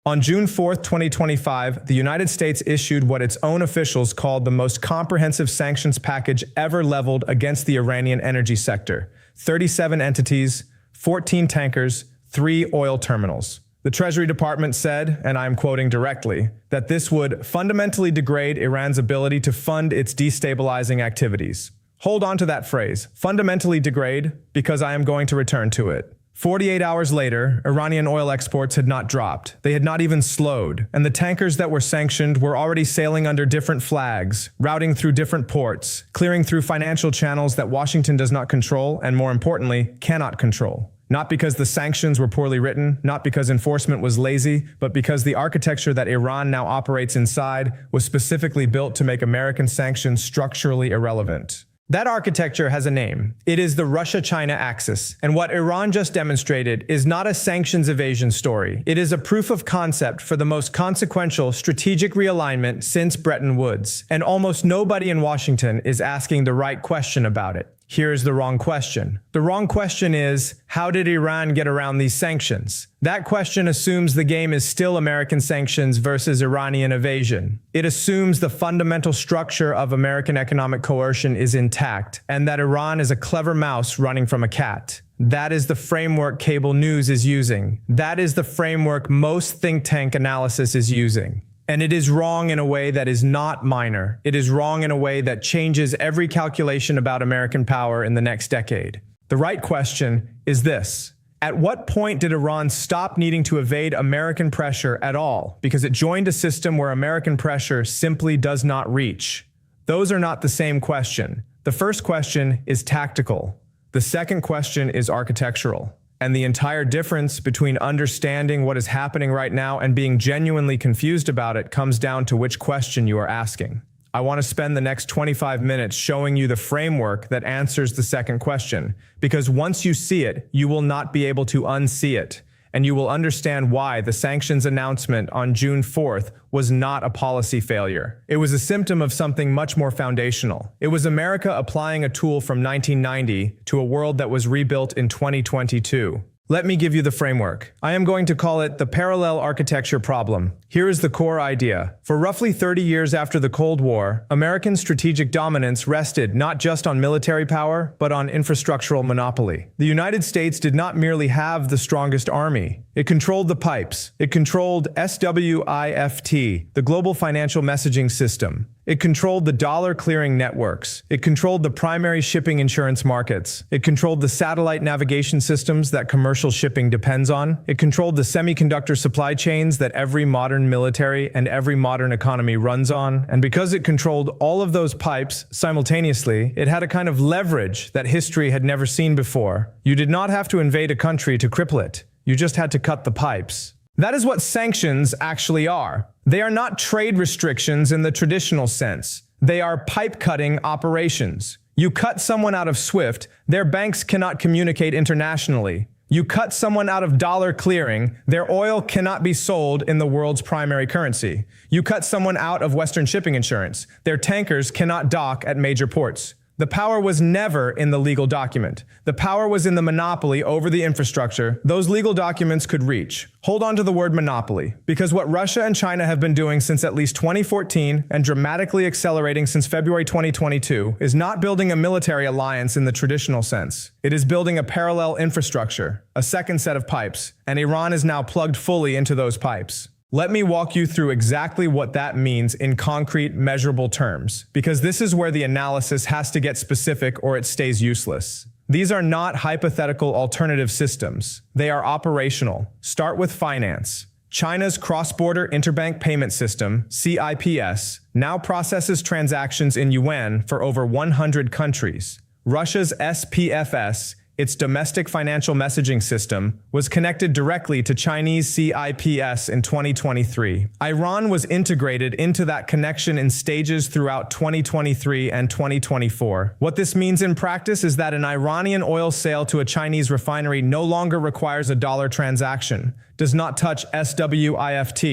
On June 4, 2025, the United States issued what its own officials called the most comprehensive sanctions package ever leveled against the Iranian energy sector. 37 entities, 14 tankers, 3 oil terminals. The Treasury Department said, and I'm quoting directly, that this would fundamentally degrade Iran's ability to fund its destabilizing activities. Hold on to that phrase, fundamentally degrade, because I am going to return to it. 48 hours later, Iranian oil exports had not dropped. They had not even slowed, and the tankers that were sanctioned were already sailing under different flags, routing through different ports, clearing through financial channels that Washington does not control and, more importantly, cannot control. Not because the sanctions were poorly written, not because enforcement was lazy, but because the architecture that Iran now operates inside was specifically built to make American sanctions structurally irrelevant. That architecture has a name. It is the Russia-China axis, and what Iran just demonstrated is not a sanctions evasion story. It is a proof of concept for the most consequential strategic realignment since Bretton Woods, and almost nobody in Washington is asking the right question about it. Here's the wrong question. The wrong question is, how did Iran get around these sanctions? That question assumes the game is still American sanctions versus Iranian evasion. It assumes the fundamental structure of American economic coercion is intact, and that Iran is a clever mouse running from a cat. That is the framework cable news is using. That is the framework most think tank analysis is using. And it is wrong in a way that is not minor. It is wrong in a way that changes every calculation about American power in the next decade. The right question is this. At what point did Iran stop needing to evade American pressure at all because it joined a system where American pressure simply does not reach? Those are not the same question. The first question is tactical. The second question is architectural. And the entire difference between understanding what is happening right now and being genuinely confused about it comes down to which question you are asking. I want to spend the next 25 minutes showing you the framework that answers the second question, because once you see it, you will not be able to unsee it, and you will understand why the sanctions announcement on June 4th was not a policy failure. It was a symptom of something much more foundational. It was America applying a tool from 1990 to a world that was rebuilt in 2022. Let me give you the framework. I am going to call it the parallel architecture problem. Here is the core idea. For roughly 30 years after the Cold War, American strategic dominance rested not just on military power, but on infrastructural monopoly. The United States did not merely have the strongest army. It controlled the pipes. It controlled SWIFT, the global financial messaging system. It controlled the dollar clearing networks. It controlled the primary shipping insurance markets. It controlled the satellite navigation systems that commercial shipping depends on. It controlled the semiconductor supply chains that every modern military and every modern economy runs on. And because it controlled all of those pipes simultaneously, it had a kind of leverage that history had never seen before. You did not have to invade a country to cripple it. You just had to cut the pipes. That is what sanctions actually are. They are not trade restrictions in the traditional sense. They are pipe-cutting operations. You cut someone out of SWIFT, their banks cannot communicate internationally. You cut someone out of dollar clearing, their oil cannot be sold in the world's primary currency. You cut someone out of Western shipping insurance, their tankers cannot dock at major ports. The power was never in the legal document. The power was in the monopoly over the infrastructure those legal documents could reach. Hold on to the word monopoly, because what Russia and China have been doing since at least 2014 and dramatically accelerating since February 2022 is not building a military alliance in the traditional sense. It is building a parallel infrastructure, a second set of pipes, and Iran is now plugged fully into those pipes. Let me walk you through exactly what that means in concrete, measurable terms, because this is where the analysis has to get specific or it stays useless. These are not hypothetical alternative systems. They are operational. Start with finance. China's cross-border interbank payment system, CIPS, now processes transactions in yuan for over 100 countries. Russia's SPFS, its domestic financial messaging system, was connected directly to Chinese CIPS in 2023. Iran was integrated into that connection in stages throughout 2023 and 2024. What this means in practice is that an Iranian oil sale to a Chinese refinery no longer requires a dollar transaction, does not touch SWIFT,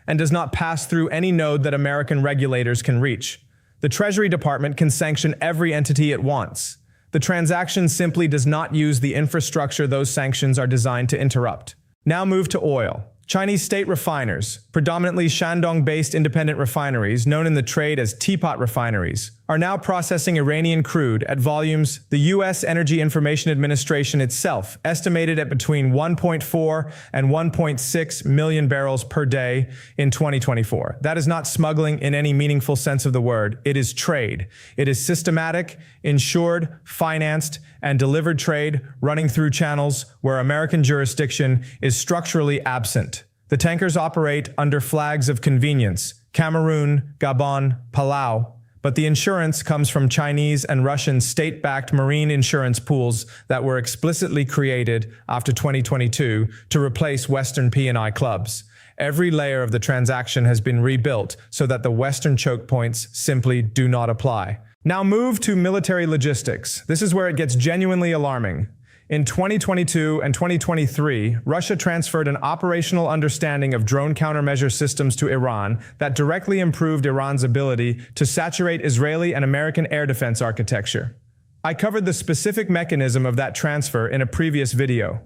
and does not pass through any node that American regulators can reach. The Treasury Department can sanction every entity it wants. The transaction simply does not use the infrastructure those sanctions are designed to interrupt. Now move to oil. Chinese state refiners, predominantly Shandong-based independent refineries known in the trade as teapot refineries, are now processing Iranian crude at volumes the U.S. Energy Information Administration itself estimated at between 1.4 and 1.6 million barrels per day in 2024. That is not smuggling in any meaningful sense of the word. It is trade. It is systematic, insured, financed, and delivered trade running through channels where American jurisdiction is structurally absent. The tankers operate under flags of convenience: Cameroon, Gabon, Palau, but the insurance comes from Chinese and Russian state-backed marine insurance pools that were explicitly created after 2022 to replace Western P&I clubs. Every layer of the transaction has been rebuilt so that the Western choke points simply do not apply. Now move to military logistics. This is where it gets genuinely alarming. In 2022 and 2023, Russia transferred an operational understanding of drone countermeasure systems to Iran that directly improved Iran's ability to saturate Israeli and American air defense architecture. I covered the specific mechanism of that transfer in a previous video.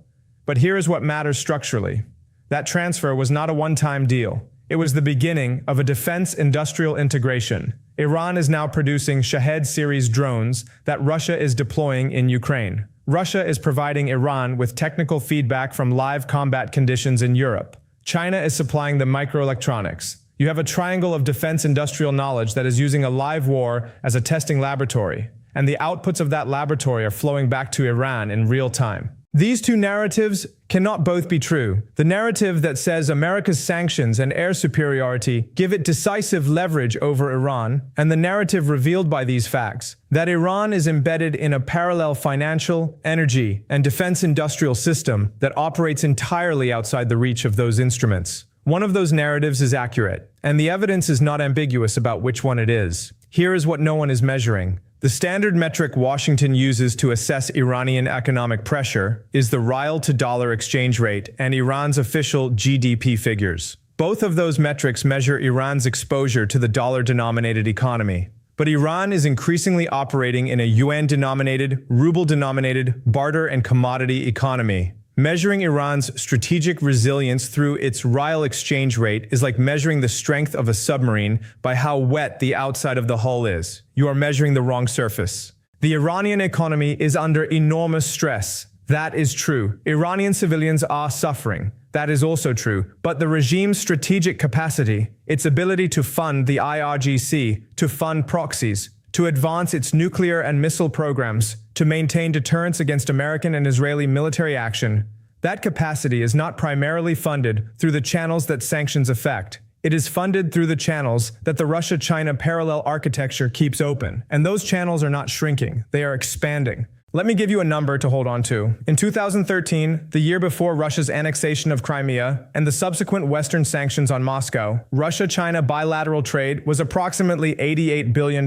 But here is what matters structurally. That transfer was not a one-time deal. It was the beginning of a defense industrial integration. Iran is now producing Shahed series drones that Russia is deploying in Ukraine. Russia is providing Iran with technical feedback from live combat conditions in Europe. China is supplying the microelectronics. You have a triangle of defense industrial knowledge that is using a live war as a testing laboratory, and the outputs of that laboratory are flowing back to Iran in real time. These two narratives cannot both be true. The narrative that says America's sanctions and air superiority give it decisive leverage over Iran, and the narrative revealed by these facts, that Iran is embedded in a parallel financial, energy, and defense industrial system that operates entirely outside the reach of those instruments. One of those narratives is accurate, and the evidence is not ambiguous about which one it is. Here is what no one is measuring. The standard metric Washington uses to assess Iranian economic pressure is the rial to dollar exchange rate and Iran's official GDP figures. Both of those metrics measure Iran's exposure to the dollar-denominated economy. But Iran is increasingly operating in a yuan-denominated, ruble-denominated, barter and commodity economy. Measuring Iran's strategic resilience through its rial exchange rate is like measuring the strength of a submarine by how wet the outside of the hull is. You are measuring the wrong surface. The Iranian economy is under enormous stress. That is true. Iranian civilians are suffering. That is also true. But the regime's strategic capacity, its ability to fund the IRGC, to fund proxies, to advance its nuclear and missile programs, to maintain deterrence against American and Israeli military action, that capacity is not primarily funded through the channels that sanctions affect. It is funded through the channels that the Russia-China parallel architecture keeps open. And those channels are not shrinking, they are expanding. Let me give you a number to hold on to. In 2013, the year before Russia's annexation of Crimea and the subsequent Western sanctions on Moscow, Russia-China bilateral trade was approximately $88 billion.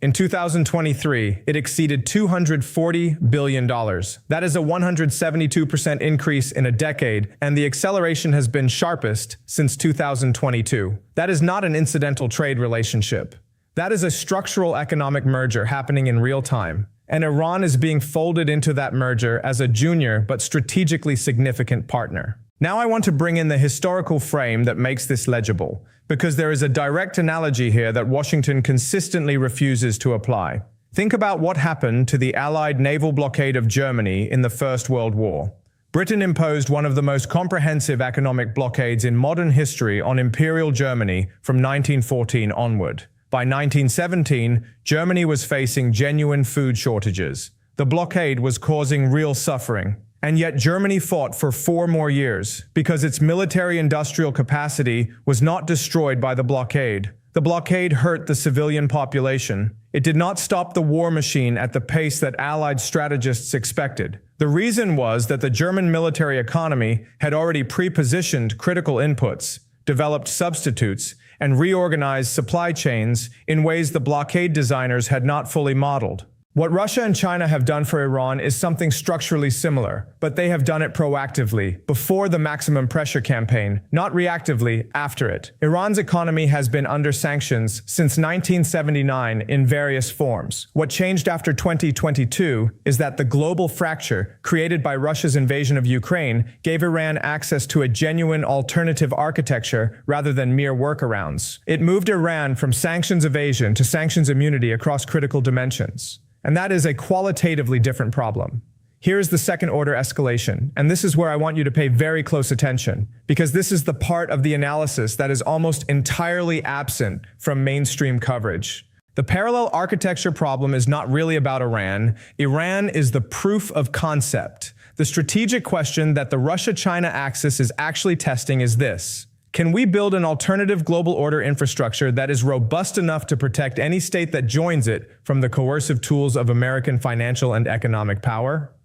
In 2023, it exceeded $240 billion. That is a 172% increase in a decade, and the acceleration has been sharpest since 2022. That is not an incidental trade relationship. That is a structural economic merger happening in real time. And Iran is being folded into that merger as a junior but strategically significant partner. Now I want to bring in the historical frame that makes this legible, because there is a direct analogy here that Washington consistently refuses to apply. Think about what happened to the Allied naval blockade of Germany in the First World War. Britain imposed one of the most comprehensive economic blockades in modern history on Imperial Germany from 1914 onward. By 1917, Germany was facing genuine food shortages. The blockade was causing real suffering. And yet Germany fought for 4 more years because its military-industrial capacity was not destroyed by the blockade. The blockade hurt the civilian population. It did not stop the war machine at the pace that Allied strategists expected. The reason was that the German military economy had already pre-positioned critical inputs, developed substitutes, and reorganized supply chains in ways the blockade designers had not fully modeled. What Russia and China have done for Iran is something structurally similar, but they have done it proactively, before the maximum pressure campaign, not reactively, after it. Iran's economy has been under sanctions since 1979 in various forms. What changed after 2022 is that the global fracture created by Russia's invasion of Ukraine gave Iran access to a genuine alternative architecture rather than mere workarounds. It moved Iran from sanctions evasion to sanctions immunity across critical dimensions. And that is a qualitatively different problem. Here is the second-order escalation, and this is where I want you to pay very close attention, because this is the part of the analysis that is almost entirely absent from mainstream coverage. The parallel architecture problem is not really about Iran. Iran is the proof of concept. The strategic question that the Russia-China axis is actually testing is this: can we build an alternative global order infrastructure that is robust enough to protect any state that joins it from the coercive tools of American financial and economic power?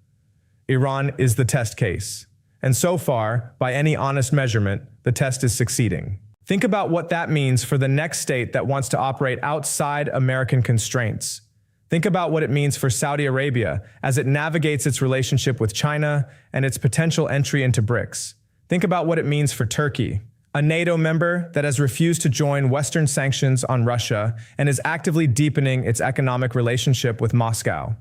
Iran is the test case. And so far, by any honest measurement, the test is succeeding. Think about what that means for the next state that wants to operate outside American constraints. Think about what it means for Saudi Arabia as it navigates its relationship with China and its potential entry into BRICS. Think about what it means for Turkey, a NATO member that has refused to join Western sanctions on Russia and is actively deepening its economic relationship with Moscow.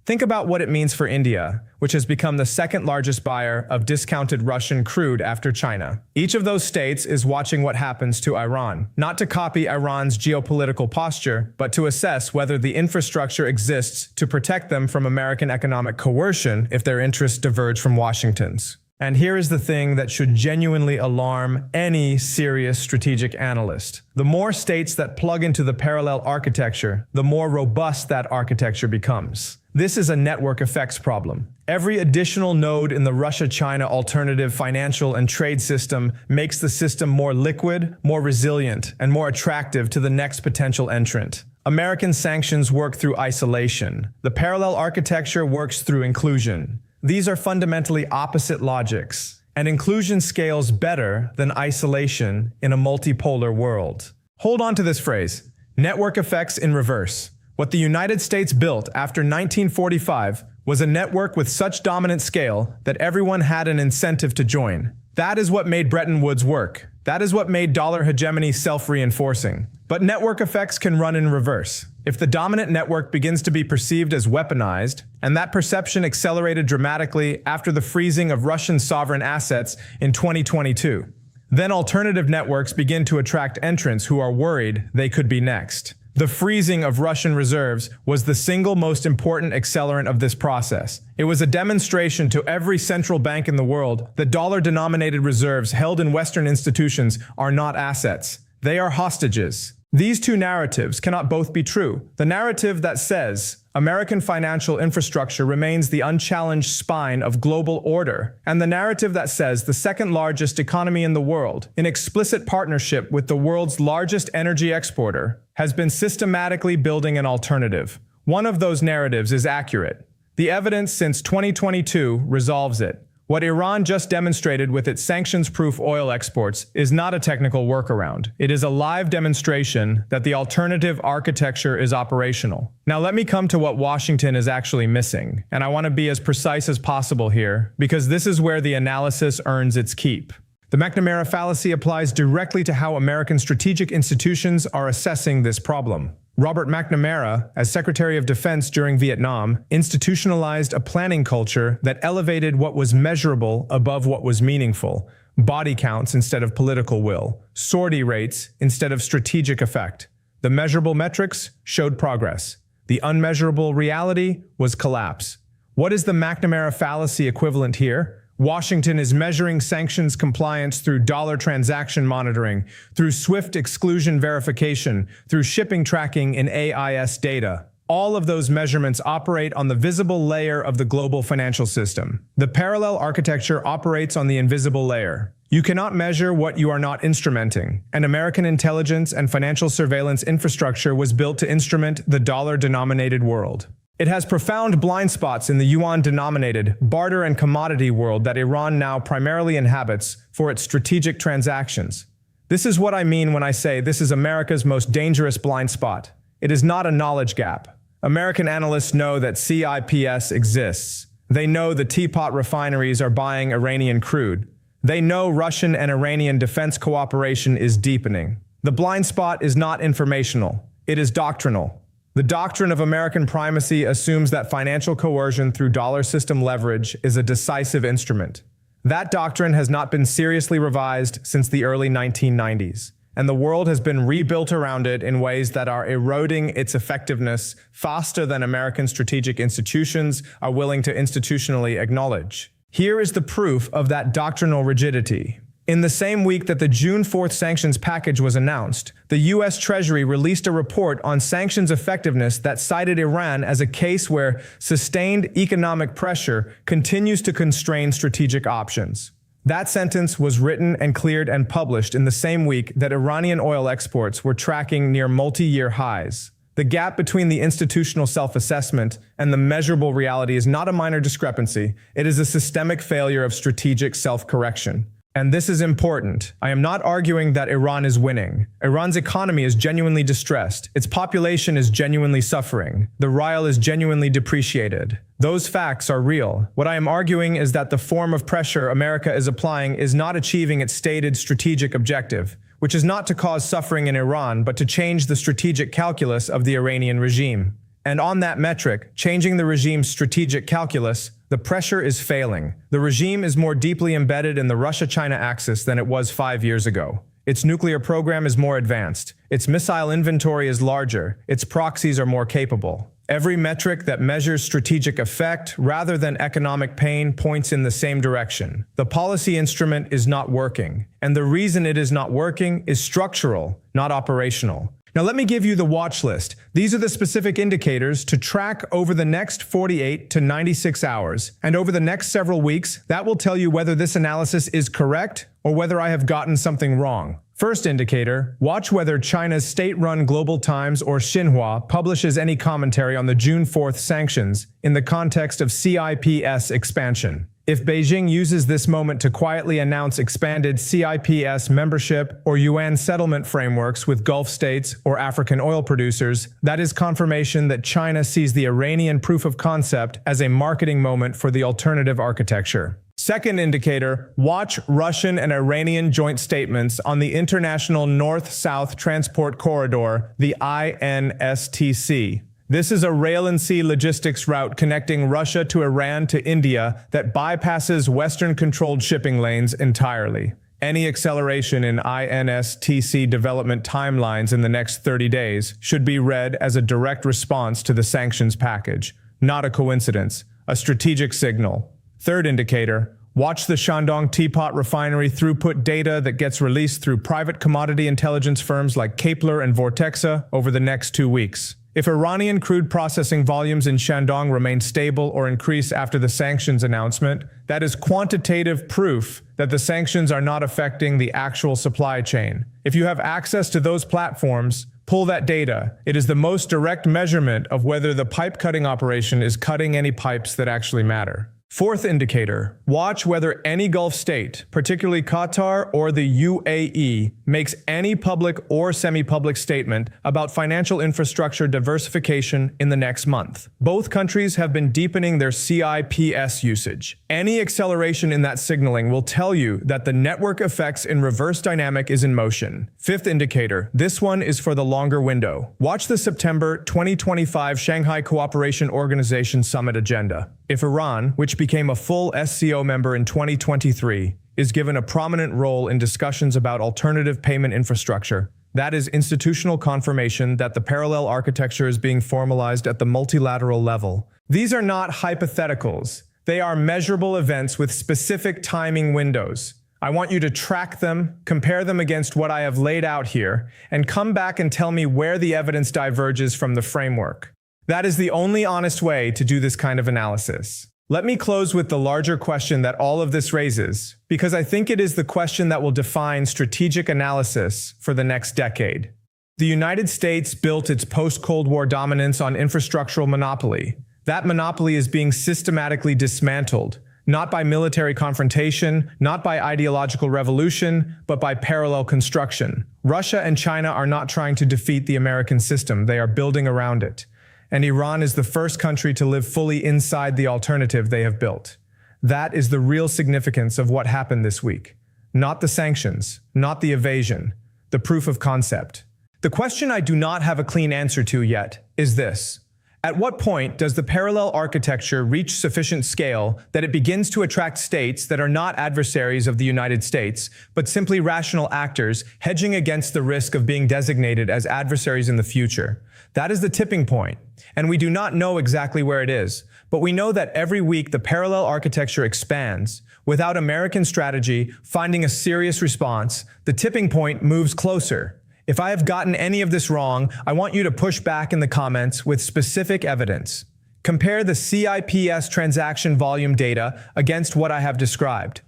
Think about what it means for India, which has become the second largest buyer of discounted Russian crude after China. Each of those states is watching what happens to Iran, not to copy Iran's geopolitical posture, but to assess whether the infrastructure exists to protect them from American economic coercion if their interests diverge from Washington's. And here is the thing that should genuinely alarm any serious strategic analyst. The more states that plug into the parallel architecture, the more robust that architecture becomes. This is a network effects problem. Every additional node in the Russia-China alternative financial and trade system makes the system more liquid, more resilient, and more attractive to the next potential entrant. American sanctions work through isolation. The parallel architecture works through inclusion. These are fundamentally opposite logics, and inclusion scales better than isolation in a multipolar world. Hold on to this phrase: network effects in reverse. What the United States built after 1945 was a network with such dominant scale that everyone had an incentive to join. That is what made Bretton Woods work. That is what made dollar hegemony self-reinforcing. But network effects can run in reverse. If the dominant network begins to be perceived as weaponized, and that perception accelerated dramatically after the freezing of Russian sovereign assets in 2022, then alternative networks begin to attract entrants who are worried they could be next. The freezing of Russian reserves was the single most important accelerant of this process. It was a demonstration to every central bank in the world that dollar-denominated reserves held in Western institutions are not assets. They are hostages. These two narratives cannot both be true. The narrative that says American financial infrastructure remains the unchallenged spine of global order, and the narrative that says the second largest economy in the world, in explicit partnership with the world's largest energy exporter, has been systematically building an alternative. One of those narratives is accurate. The evidence since 2022 resolves it. What Iran just demonstrated with its sanctions-proof oil exports is not a technical workaround. It is a live demonstration that the alternative architecture is operational. Now let me come to what Washington is actually missing, and I want to be as precise as possible here, because this is where the analysis earns its keep. The McNamara fallacy applies directly to how American strategic institutions are assessing this problem. Robert McNamara, as Secretary of Defense during Vietnam, institutionalized a planning culture that elevated what was measurable above what was meaningful: body counts instead of political will, sortie rates instead of strategic effect. The measurable metrics showed progress. The unmeasurable reality was collapse. What is the McNamara fallacy equivalent here? Washington is measuring sanctions compliance through dollar transaction monitoring, through swift exclusion verification, through shipping tracking in AIS data. All of those measurements operate on the visible layer of the global financial system. The parallel architecture operates on the invisible layer. You cannot measure what you are not instrumenting, and American intelligence and financial surveillance infrastructure was built to instrument the dollar-denominated world. It has profound blind spots in the yuan-denominated barter and commodity world that Iran now primarily inhabits for its strategic transactions. This is what I mean when I say this is America's most dangerous blind spot. It is not a knowledge gap. American analysts know that CIPS exists. They know the teapot refineries are buying Iranian crude. They know Russian and Iranian defense cooperation is deepening. The blind spot is not informational. It is doctrinal. The doctrine of American primacy assumes that financial coercion through dollar system leverage is a decisive instrument. That doctrine has not been seriously revised since the early 1990s, and the world has been rebuilt around it in ways that are eroding its effectiveness faster than American strategic institutions are willing to institutionally acknowledge. Here is the proof of that doctrinal rigidity. In the same week that the June 4th sanctions package was announced, the U.S. Treasury released a report on sanctions effectiveness that cited Iran as a case where sustained economic pressure continues to constrain strategic options. That sentence was written and cleared and published in the same week that Iranian oil exports were tracking near multi-year highs. The gap between the institutional self-assessment and the measurable reality is not a minor discrepancy. It is a systemic failure of strategic self-correction. And this is important. I am not arguing that Iran is winning. Iran's economy is genuinely distressed. Its population is genuinely suffering. The rial is genuinely depreciated. Those facts are real. What I am arguing is that the form of pressure America is applying is not achieving its stated strategic objective, which is not to cause suffering in Iran, but to change the strategic calculus of the Iranian regime. And on that metric, changing the regime's strategic calculus, the pressure is failing. The regime is more deeply embedded in the Russia-China axis than it was 5 years ago. Its nuclear program is more advanced. Its missile inventory is larger. Its proxies are more capable. Every metric that measures strategic effect rather than economic pain points in the same direction. The policy instrument is not working. And the reason it is not working is structural, not operational. Now let me give you the watch list. These are the specific indicators to track over the next 48 to 96 hours. And over the next several weeks, that will tell you whether this analysis is correct or whether I have gotten something wrong. First indicator, watch whether China's state-run Global Times or Xinhua publishes any commentary on the June 4th sanctions in the context of CIPS expansion. If Beijing uses this moment to quietly announce expanded CIPS membership or UN settlement frameworks with Gulf states or African oil producers, that is confirmation that China sees the Iranian proof of concept as a marketing moment for the alternative architecture. Second indicator, watch Russian and Iranian joint statements on the International North-South Transport Corridor, the INSTC. This is a rail and sea logistics route connecting Russia to Iran to India that bypasses Western-controlled shipping lanes entirely. Any acceleration in INSTC development timelines in the next 30 days should be read as a direct response to the sanctions package, not a coincidence, a strategic signal. Third indicator, watch the Shandong teapot refinery throughput data that gets released through private commodity intelligence firms like Kepler and Vortexa over the next 2 weeks. If Iranian crude processing volumes in Shandong remain stable or increase after the sanctions announcement, that is quantitative proof that the sanctions are not affecting the actual supply chain. If you have access to those platforms, pull that data. It is the most direct measurement of whether the pipe cutting operation is cutting any pipes that actually matter. Fourth indicator, watch whether any Gulf state, particularly Qatar or the UAE, makes any public or semi-public statement about financial infrastructure diversification in the next month. Both countries have been deepening their CIPS usage. Any acceleration in that signaling will tell you that the network effects in reverse dynamic is in motion. Fifth indicator, this one is for the longer window. Watch the September 2025 Shanghai Cooperation Organization Summit agenda. If Iran, which became a full SCO member in 2023, is given a prominent role in discussions about alternative payment infrastructure, that is institutional confirmation that the parallel architecture is being formalized at the multilateral level. These are not hypotheticals. They are measurable events with specific timing windows. I want you to track them, compare them against what I have laid out here, and come back and tell me where the evidence diverges from the framework. That is the only honest way to do this kind of analysis. Let me close with the larger question that all of this raises, because I think it is the question that will define strategic analysis for the next decade. The United States built its post-Cold War dominance on infrastructural monopoly. That monopoly is being systematically dismantled, not by military confrontation, not by ideological revolution, but by parallel construction. Russia and China are not trying to defeat the American system, they are building around it. and Iran is the first country to live fully inside the alternative they have built. That is the real significance of what happened this week. Not the sanctions, not the evasion, the proof of concept. The question I do not have a clean answer to yet is this. At what point does the parallel architecture reach sufficient scale that it begins to attract states that are not adversaries of the United States, but simply rational actors hedging against the risk of being designated as adversaries in the future? That is the tipping point, and we do not know exactly where it is, but we know that every week the parallel architecture expands. Without American strategy finding a serious response, the tipping point moves closer. If I have gotten any of this wrong, I want you to push back in the comments with specific evidence. Compare the CIPS transaction volume data against what I have described.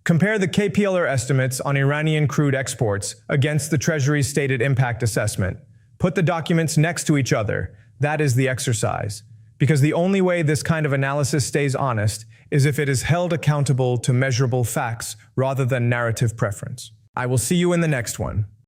Compare the KPLR estimates on Iranian crude exports against the Treasury's stated impact assessment. Put the documents next to each other. That is the exercise. Because the only way this kind of analysis stays honest is if it is held accountable to measurable facts rather than narrative preference. I will see you in the next one.